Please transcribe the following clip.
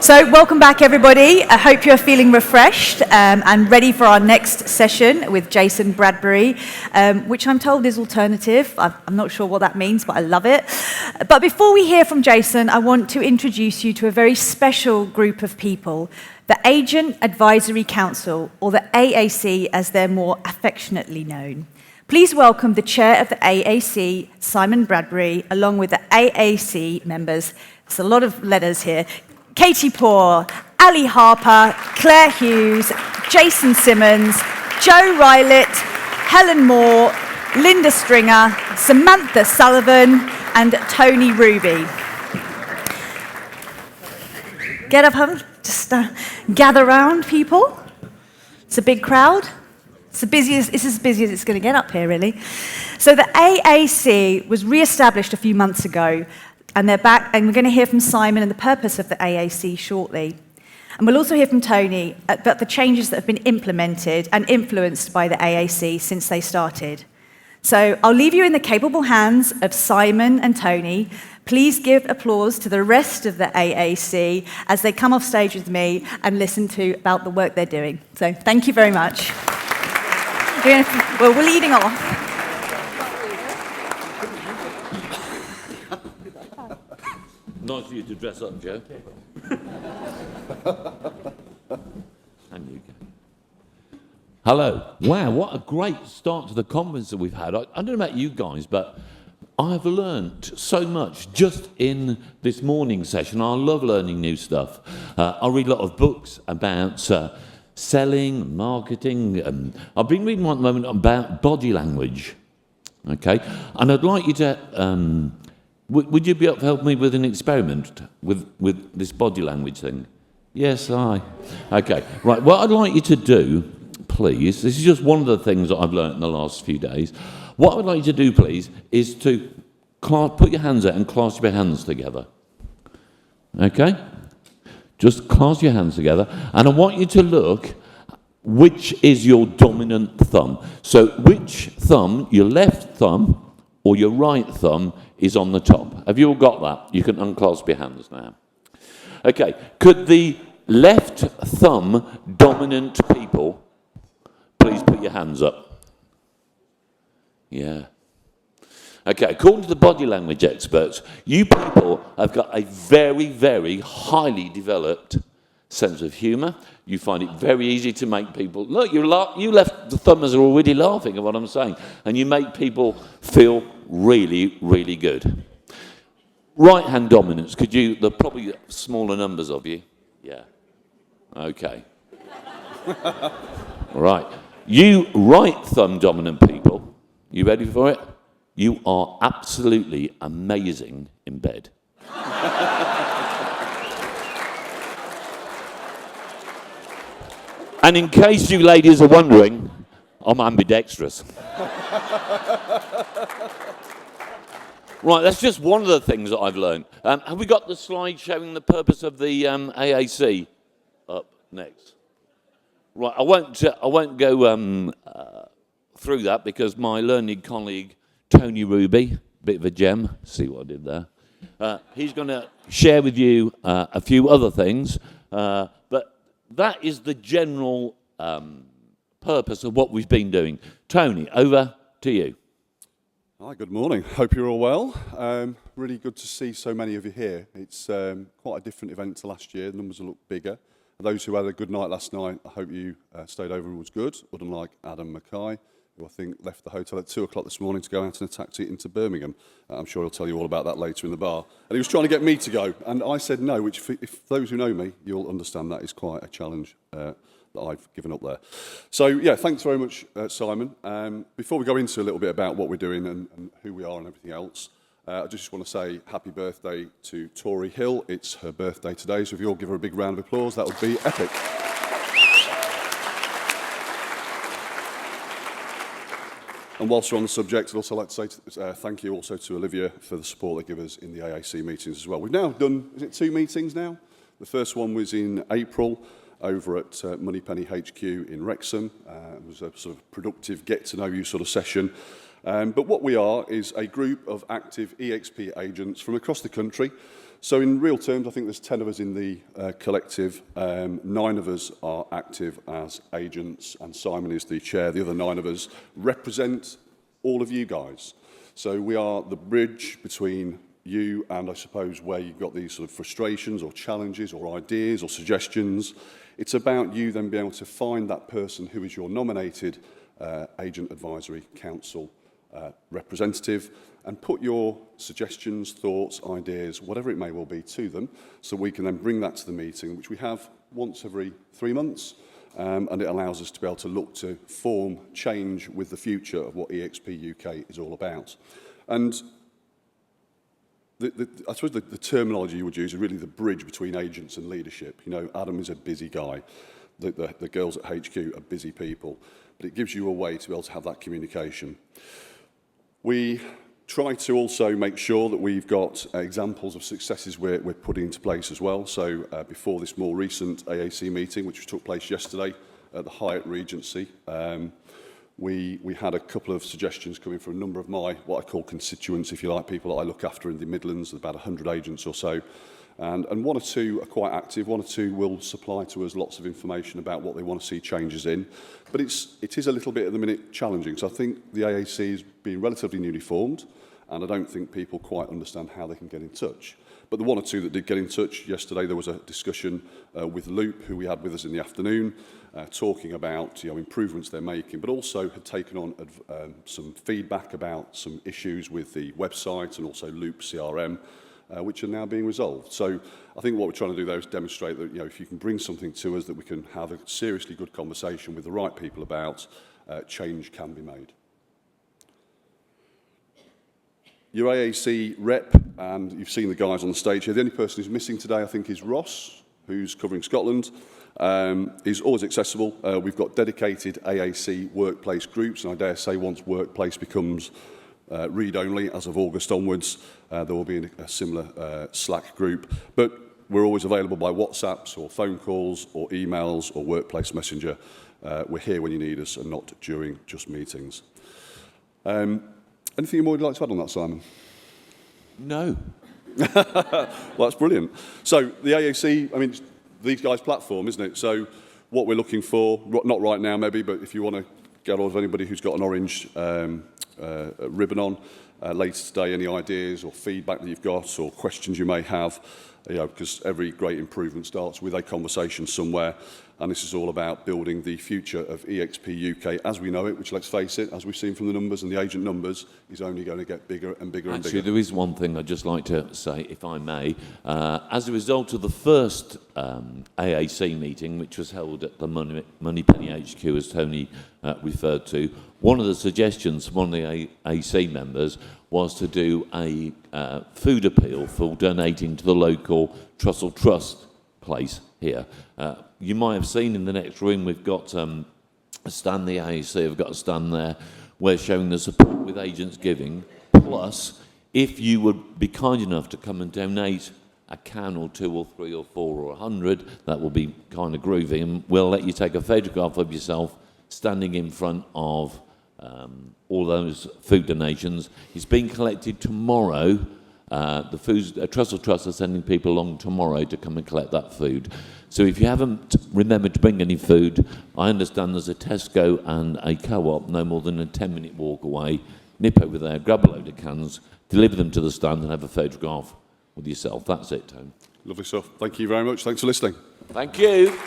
So welcome back, everybody. I hope you're feeling refreshed and ready for our next session with Jason Bradbury, which I'm told is alternative. I'm not sure what that means, but I love it. But before we hear from Jason, I want to introduce you to a very special group of people, the Agent Advisory Council, or the AAC as they're more affectionately known. Please welcome the chair of the AAC, Simon Bradbury, along with the AAC members. There's a lot of letters here. Katie Poore, Ali Harper, Claire Hughes, Jason Simmons, Joe Rylett, Helen Moore, Linda Stringer, Samantha Sullivan, and Tony Ruby. Get up, just gather round, people. It's a big crowd. It's as busy as it's going to get up here, really. So the AAC was re-established a few months ago, and they're back, and we're going to hear from Simon and the purpose of the AAC shortly. And we'll also hear from Tony about the changes that have been implemented and influenced by the AAC since they started. So I'll leave you in the capable hands of Simon and Tony. Please give applause to the rest of the AAC as they come off stage with me and listen to about the work they're doing. So thank you very much. Well, we're leading off. Nice of you to dress up, Joe. And you go. Hello. Wow, what a great start to the conference that we've had. I don't know about you guys, but I've learnt so much just in this morning session. I love learning new stuff. I read a lot of books about selling, marketing. I've been reading one at the moment about body language. Okay? And I'd like you to... would you be able to help me with an experiment with this body language thing? Yes, Okay, right. What I'd like you to do, please, this is just one of the things that I've learned in the last few days. What I'd like you to do, please, is to put your hands out and clasp your hands together. Okay? Just clasp your hands together. And I want you to look which is your dominant thumb. So which thumb, your left thumb or your right thumb, is on the top. Have you all got that? You can unclasp your hands now. Okay, could the left thumb dominant people please put your hands up? Yeah. Okay, according to the body language experts, you people have got a very, very highly developed sense of humour. You find it very easy to make people... Look, you left the thumbers are already laughing at what I'm saying. And you make people feel really, really good. Right-hand dominance, could you... There are probably smaller numbers of you. Yeah. Okay. Right. You right thumb dominant people, you ready for it? You are absolutely amazing in bed. And in case you ladies are wondering, I'm ambidextrous. Right, that's just one of the things that I've learned. Have we got the slide showing the purpose of the AAC up next? Right, I won't go through that because my learned colleague Tony Ruby, bit of a gem, see what I did there. He's going to share with you a few other things, but that is the general purpose of what we've been doing. Tony, over to you. Hi, good morning. Hope you're all well. Really good to see so many of you here. It's quite a different event to last year. The numbers will look bigger. For those who had a good night last night, I hope you stayed over and was good, unlike Adam Mackay, who I think left the hotel at 2 o'clock this morning to go out in a taxi into Birmingham. I'm sure he'll tell you all about that later in the bar. And he was trying to get me to go, and I said no, which, if those who know me, you'll understand that is quite a challenge that I've given up there. So, yeah, thanks very much, Simon. Before we go into a little bit about what we're doing and who we are and everything else, I just want to say happy birthday to Tori Hill. It's her birthday today, so if you all give her a big round of applause, that would be epic. And whilst we're on the subject, I'd also like to say thank you also to Olivia for the support they give us in the AAC meetings as well. We've now done, is it 2 meetings now? The first one was in April over at Moneypenny HQ in Wrexham. It was a sort of productive get-to-know-you sort of session. But what we are is a group of active eXp agents from across the country. So in real terms, I think there's 10 of us in the collective. 9 of us are active as agents, and Simon is the chair. The other 9 of us represent all of you guys. So we are the bridge between you and, I suppose, where you've got these sort of frustrations or challenges or ideas or suggestions. It's about you then being able to find that person who is your nominated Agent Advisory Council representative and put your suggestions, thoughts, ideas, whatever it may well be, to them, so we can then bring that to the meeting, which we have once every 3 months, and it allows us to be able to look to form change with the future of what eXp UK is all about. And I suppose the terminology you would use is really the bridge between agents and leadership. You know, Adam is a busy guy. The girls at HQ are busy people, but it gives you a way to be able to have that communication. We try to also make sure that we've got examples of successes we're putting into place as well. So before this more recent AAC meeting, which took place yesterday at the Hyatt Regency, we had a couple of suggestions coming from a number of my, what I call constituents, if you like, people that I look after in the Midlands, about 100 agents or so. And 1 or 2 are quite active. 1 or 2 will supply to us lots of information about what they want to see changes in. But it is a little bit at the minute challenging. So I think the AAC is being relatively newly formed, and I don't think people quite understand how they can get in touch. But the 1 or 2 that did get in touch yesterday, there was a discussion with Loop, who we had with us in the afternoon, talking about improvements they're making, but also had taken on some feedback about some issues with the website and also Loop CRM, which are now being resolved. So I think what we're trying to do there is demonstrate that if you can bring something to us that we can have a seriously good conversation with the right people about, change can be made. Your AAC rep, and you've seen the guys on the stage here, the only person who's missing today I think is Ross, who's covering Scotland. He's always accessible. We've got dedicated AAC workplace groups, and I dare say once workplace becomes read-only as of August onwards, there will be a similar Slack group. But we're always available by WhatsApps or phone calls or emails or workplace messenger. We're here when you need us and not during just meetings. Anything more you'd like to add on that, Simon? No. Well, that's brilliant. So the AAC, I mean, it's these guys' platform, isn't it? So what we're looking for, not right now maybe, but if you want to get hold of anybody who's got an orange ribbon on later today, any ideas or feedback that you've got or questions you may have, because every great improvement starts with a conversation somewhere, and this is all about building the future of eXp UK as we know it, which, let's face it, as we've seen from the numbers and the agent numbers, is only going to get bigger and bigger and bigger. Actually, there is one thing I'd just like to say, if I may. As a result of the first AAC meeting, which was held at the Moneypenny HQ, as Tony referred to, one of the suggestions from one of the AAC members was to do a food appeal for donating to the local Trussell Trust place here. You might have seen in the next room we've got a stand, the AAC have got a stand there. We're showing the support with agents giving. Plus, if you would be kind enough to come and donate a can or 2 or 3 or 4 or 100, that will be kind of groovy, and we'll let you take a photograph of yourself standing in front of all those food donations. It's being collected tomorrow. The Trussell Trust are sending people along tomorrow to come and collect that food. So if you haven't remembered to bring any food, I understand there's a Tesco and a Co-op no more than a 10-minute walk away. Nip over there, grab a load of cans, deliver them to the stand and have a photograph with yourself. That's it, Tony. Lovely stuff. Thank you very much. Thanks for listening. Thank you.